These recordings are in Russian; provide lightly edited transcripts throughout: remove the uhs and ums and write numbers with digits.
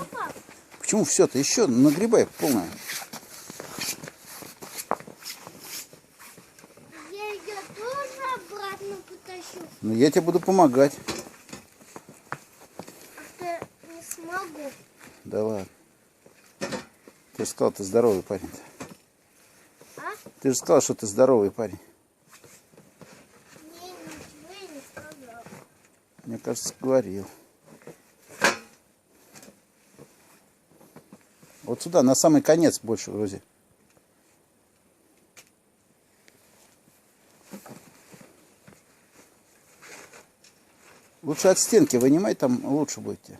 пап? Почему все-то? Еще нагребай полное. Я ее тоже обратно потащу. Ну, я тебе буду помогать. А ты не смогу. Да ладно. Ты же сказал, ты здоровый парень. А? Ты же сказал, что ты здоровый парень. Не, ничего я не сказал. Мне кажется, говорил. Вот сюда, на самый конец больше грузи. Лучше от стенки вынимай, там лучше будет тебе.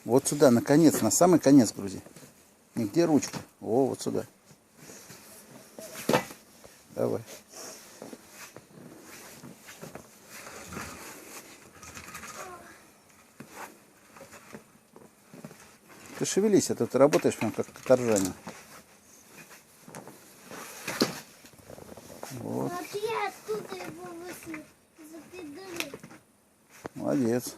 Вот сюда, наконец, на самый конец грузи. Нигде ручка. О, вот сюда. Давай. Ты шевелись, а то ты работаешь прям как каторжанин. Вот. Вот я оттуда его запидорил. Молодец.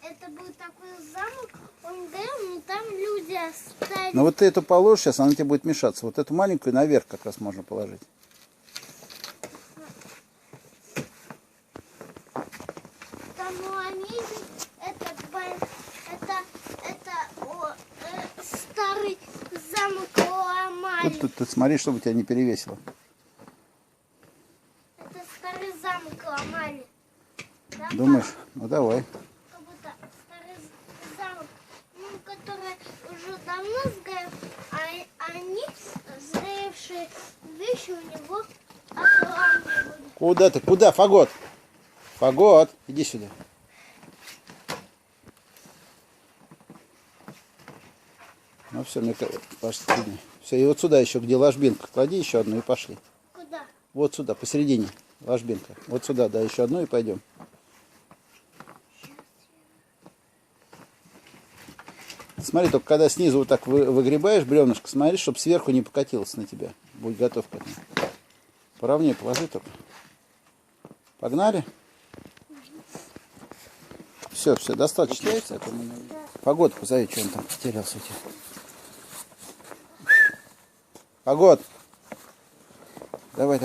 Это был такой замок, он горел, но там люди остались. Но вот ты эту положишь сейчас, она тебе будет мешаться. Вот эту маленькую наверх как раз можно положить. Там у Амели старый замок ломали. Тут смотри, чтобы тебя не перевесило. Это старый замок ломали. Да, Думаешь? пап? Ну давай. Как будто старый замок, ну, который уже давно сгорел, а они, сгоревшие вещи у него отламывали. Куда ты? Куда? Фагот! Фагот! Иди сюда. Ну все, мне пошли. Все, и вот сюда еще, где ложбинка, клади еще одну и пошли. Куда? Вот сюда, посередине, ложбинка. Вот сюда, да, еще одну и пойдем. Смотри, только когда снизу вот так выгребаешь бревнышко, смотри, чтобы сверху не покатилось на тебя. Будь готов к этому. Поровнее положи только. Погнали? Все, достаточно. Погоду позови, что он там потерялся у тебя. Фагот! Давай.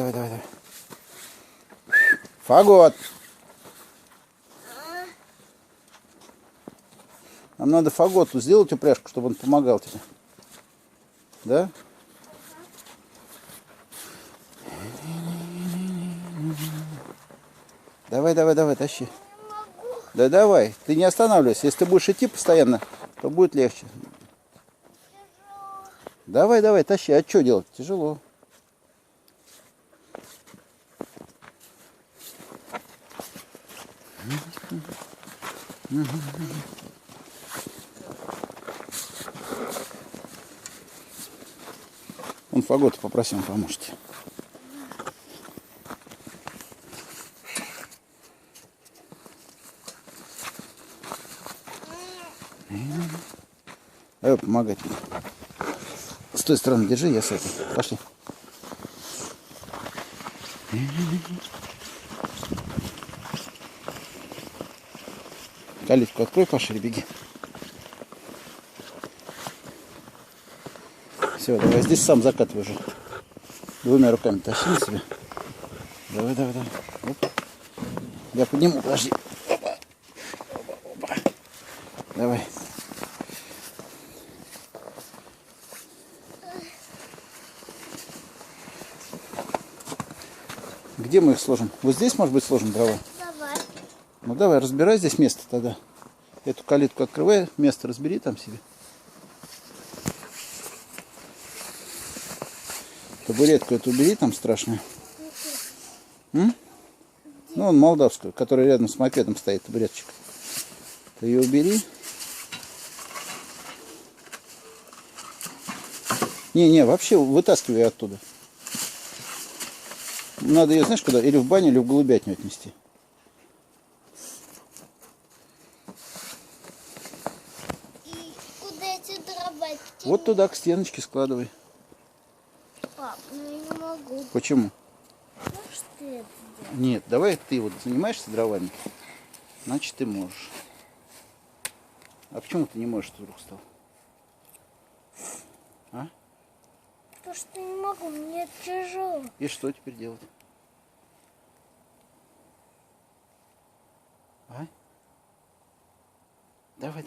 Фагот! Нам надо Фаготу сделать упряжку, чтобы он помогал тебе. Да? Давай, тащи. Да давай, ты не останавливайся. Если ты будешь идти постоянно, то будет легче. Давай, тащи. А что делать? Тяжело. Он Фагота попросил, он поможет. Давай помогать мне. С той стороны держи, я с этой. Пошли. Калитку открой, пошли, беги. Все, давай, здесь сам закатывай уже. Двумя руками тащи на себя. Давай. Оп. Я подниму, подожди. Опа. Давай. Где мы их сложим? Вот здесь, может быть, сложим дрова? Давай. Ну давай, разбирай здесь место тогда. Эту калитку открывай, место разбери там себе. Табуретку эту убери, там страшную. Ну, он молдавскую, которая рядом с мопедом стоит, табуреточка. Ты ее убери. Не, вообще вытаскивай ее оттуда. Надо ее, знаешь, куда? Или в баню, или в голубятню отнести. И куда эти дрова тянуть? Вот туда, к стеночке складывай. Пап, ну я не могу. Почему? ты это делаешь. Нет, давай ты вот занимаешься дровами, значит ты можешь. А почему ты не можешь вдруг стал? А? Потому что не могу, мне тяжело. И что теперь делать? А? Давай.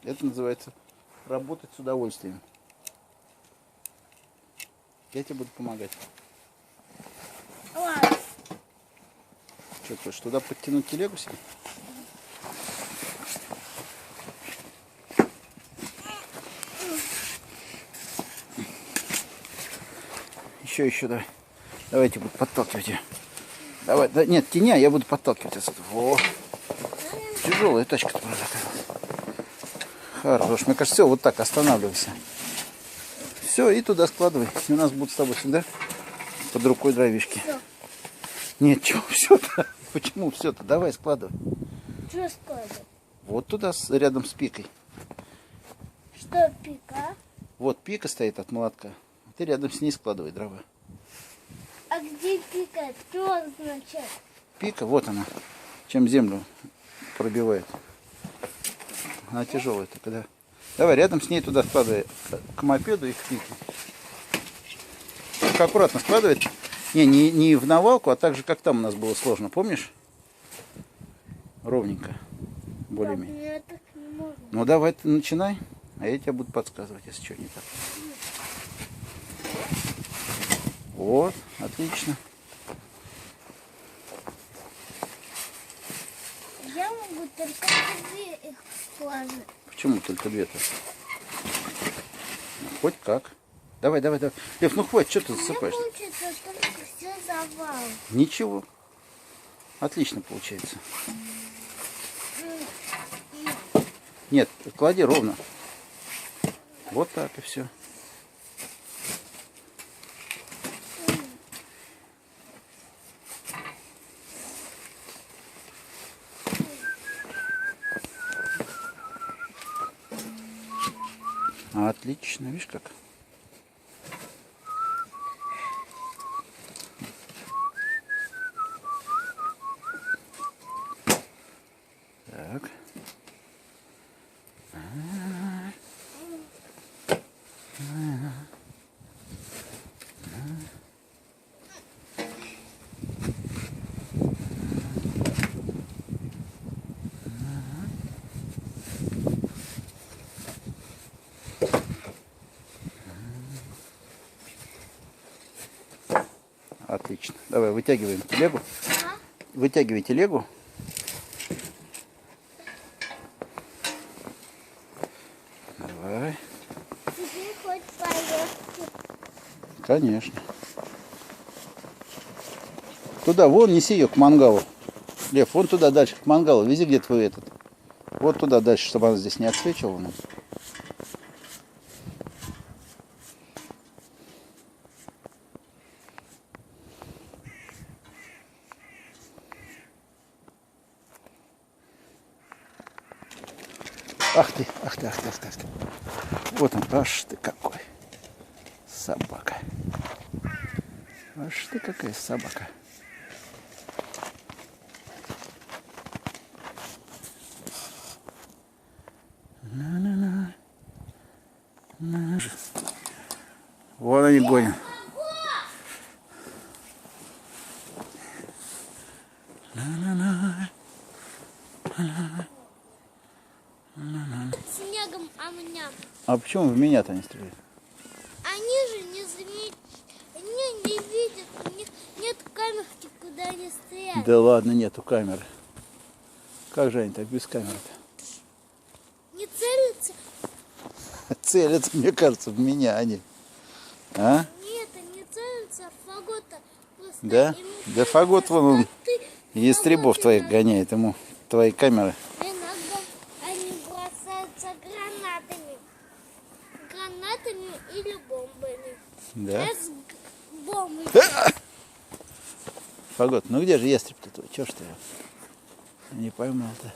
Это называется работать с удовольствием. Я тебе буду помогать. Ладно. Что, хочешь туда подтянуть телегу себе? Еще давай. Давайте буду подталкивать ее. Давай, да, нет, теня, я буду подталкивать отсюда. Во. Тяжелая тачка-то, правда, оказалась. Хорош. Мне кажется, все, вот так, останавливайся. Все, и туда складывай. И у нас будут с тобой всегда под рукой дровишки. Всё. Нет, что, все-то? Почему все-то? Давай, складывай. Что складывать? Вот туда, рядом с пикой. Что пика? Вот пика стоит от молотка. Ты рядом с ней складывай дрова. А где пика? Что означает? Пика, вот она. Чем землю пробивает. Она тяжелая только, да. Давай, рядом с ней туда складывай к мопеду и к пике. Только аккуратно складывать. Не в навалку, а так же, как там у нас было сложно. Помнишь? Ровненько. Более-менее. Мне так не можно. Ну давай ты начинай, а я тебе буду подсказывать, если что не так. Вот, отлично. Я могу только две их сложить. Почему только две-то? Хоть как. Давай. Лев, ну хватит, что ты У меня засыпаешься? получится только все завал. Ничего. Отлично получается. Нет, клади ровно. Вот так и все. Отлично, видишь как? Так. Отлично. Давай вытягиваем телегу. Вытягивай телегу. Давай. Теперь хоть поехать. Конечно. Туда, вон, неси ее к мангалу. Лев, вон туда дальше, к мангалу. Вези, где твой этот. Вот туда дальше, чтобы она здесь не отсвечивала нам. Ах ты. Вот он, аж ты какой. Собака. Аж ты какая собака. Вон они гонят. Снегом амням. А почему в меня-то не стреляют? Они же не заметят, они не видят, у них нет камерки, куда они стоят. Да ладно, нету камеры. Как же они так без камеры-то? Не целятся? Целятся, мне кажется, в меня они. А? Нет, они целятся, а фагота просто. Да? Им Да кажется, фагот вон он что ты ястребов фагот твоих иногда- гоняет ему. Твои камеры. Иногда они бросаются гранатами. Гранатами или бомбами. Да? С бомбой. Фагот, ну где же ястреб-то твой? Чего ж ты его не поймал-то?